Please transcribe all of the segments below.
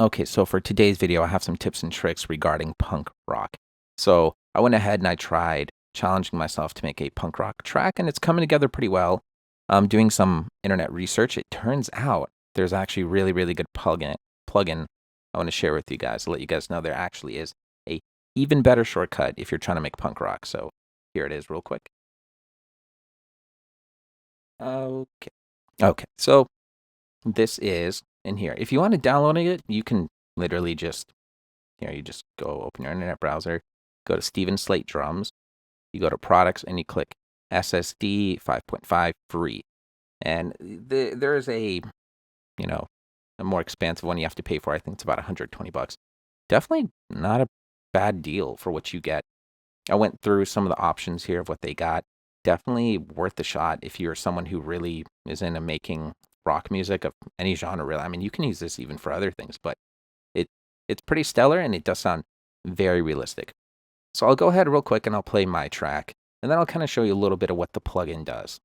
Okay, so for today's video, I have some tips and tricks regarding punk rock. So I went ahead and I tried challenging myself to make a punk rock track, and it's coming together pretty well. Doing some internet research, it turns out there's actually really good plugin I want to share with you guys to let you guys know there actually is a even better shortcut if you're trying to make punk rock. So here it is real quick. Okay. Okay, so this is in here. If you want to download it, you can literally just you just go open your internet browser, go to Steven Slate drums, you go to products, and you click SSD 5.5 free. And there is a more expansive one you have to pay for. I think it's about 120 bucks. Definitely not a bad deal for what you get. I went through some of the options here of what they got. Definitely worth the shot if you're someone who really is into making rock music of any genre, really. I mean, you can use this even for other things, but it it's pretty stellar and it does sound very realistic. So I'll go ahead real quick and I'll play my track, and then I'll kind of show you a little bit of what the plugin does.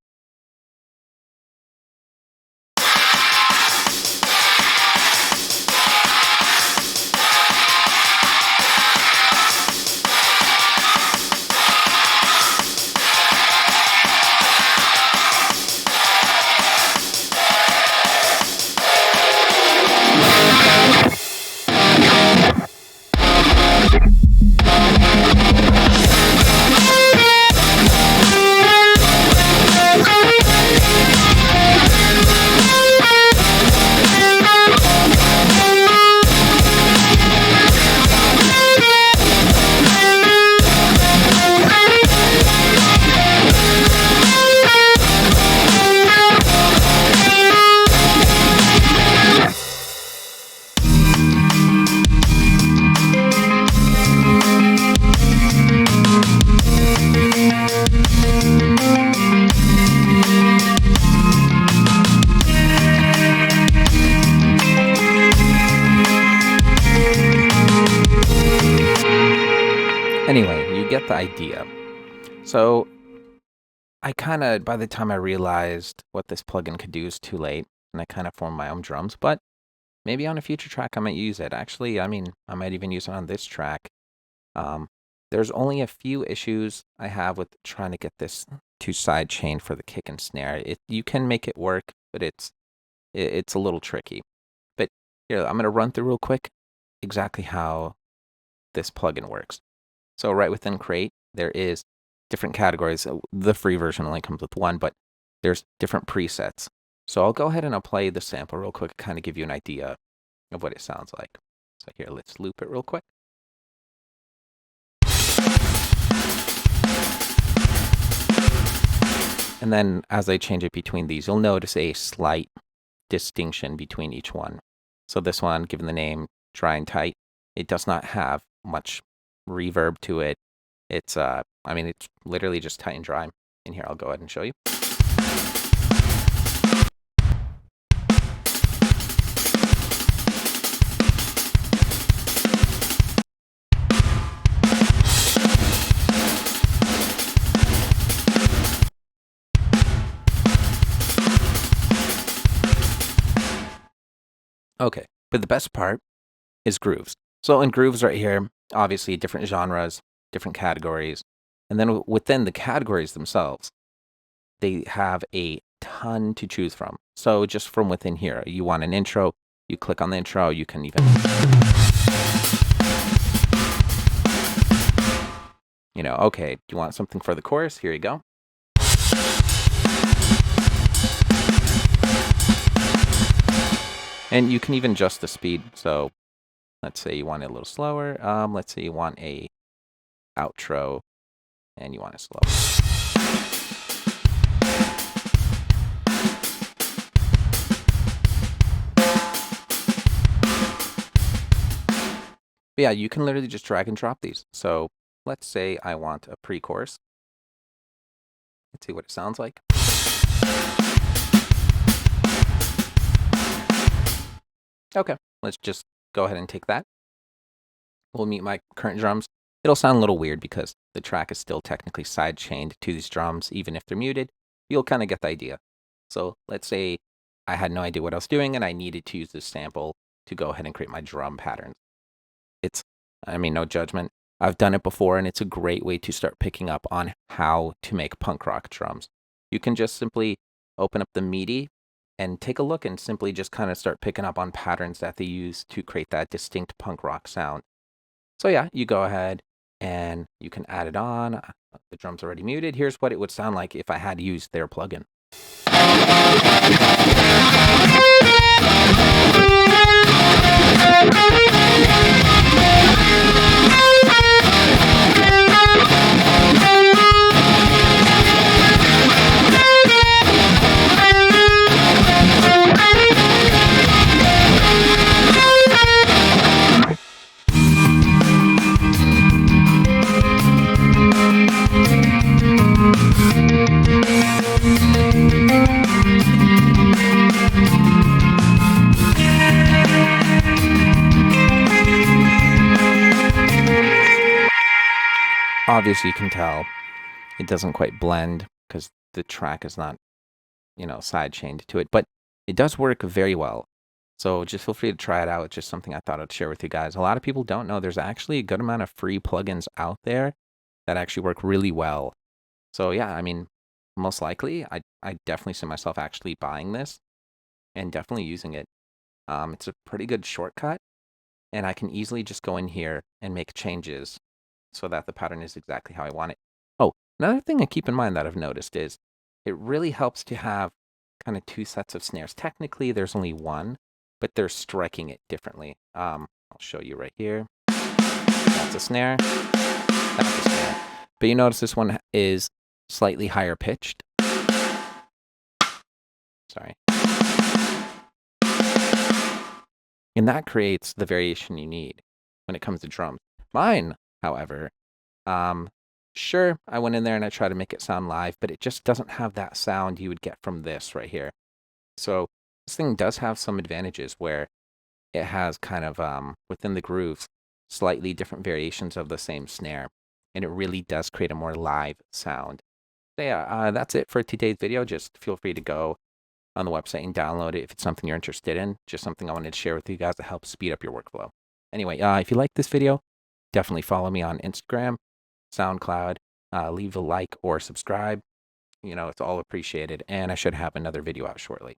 Anyway, you get the idea. So by the time I realized what this plugin could do is too late, and I kind of formed my own drums, but maybe on a future track I might use it. Actually, I mean, I might even use it on this track. Um, there's only a few issues I have with trying to get this to side chain for the kick and snare. You can make it work, but it's a little tricky. But here, I'm going to run through real quick exactly how this plugin works. So right within Create, there is different categories. The free version only comes with one, but there's different presets. So I'll go ahead and I'll play the sample real quick, kind of give you an idea of what it sounds like. So here, let's loop it real quick. And then as I change it between these, you'll notice a slight distinction between each one. So this one, given the name Dry and Tight, it does not have much reverb to it. It's it's literally just tight and dry. And here, I'll go ahead and show you. Okay, but the best part is grooves. So in grooves right here, obviously different genres, different categories, and then within the categories themselves, they have a ton to choose from. So just from within here, you want an intro, you click on the intro, you can even, okay, do you want something for the chorus? Here you go. And you can even adjust the speed. So let's say you want it a little slower. Let's say you want a outro and you want it slow. But yeah, you can literally just drag and drop these. So let's say I want a pre-chorus. Let's see what it sounds like. Okay, let's just go ahead and take that. We'll mute my current drums. It'll sound a little weird because the track is still technically side chained to these drums, even if they're muted. You'll kind of get the idea. So let's say I had no idea what I was doing and I needed to use this sample. to go ahead and create my drum patterns. I mean, no judgment. I've done it before, and it's a great way to start picking up on how to make punk rock drums. You can just simply open up the MIDI and take a look and simply just kind of start picking up on patterns that they use to create that distinct punk rock sound. So yeah, you go ahead and you can add it on. The drum's already muted. Here's what it would sound like if I had used their plugin. Obviously, you can tell it doesn't quite blend because the track is not, side chained to it, but it does work very well. So just feel free to try it out. It's just something I thought I'd share with you guys. A lot of people don't know there's actually a good amount of free plugins out there that actually work really well. So yeah, I mean, most likely, I definitely see myself actually buying this and definitely using it. It's a pretty good shortcut, and I can easily just go in here and make changes so that the pattern is exactly how I want it. Oh, another thing to keep in mind that I've noticed is it really helps to have kind of two sets of snares. Technically, there's only one, but they're striking it differently. I'll show you right here. That's a snare. That's a snare. But you notice this one is slightly higher pitched. Sorry. And that creates the variation you need when it comes to drums. Mine, however, sure, I went in there and I tried to make it sound live, but it just doesn't have that sound you would get from this right here. So this thing does have some advantages where it has kind of, within the grooves, slightly different variations of the same snare, and it really does create a more live sound. So yeah, that's it for today's video. Just feel free to go on the website and download it if it's something you're interested in. Just something I wanted to share with you guys to help speed up your workflow. Anyway, if you like this video, definitely follow me on Instagram, SoundCloud, leave a like or subscribe. It's all appreciated, and I should have another video out shortly.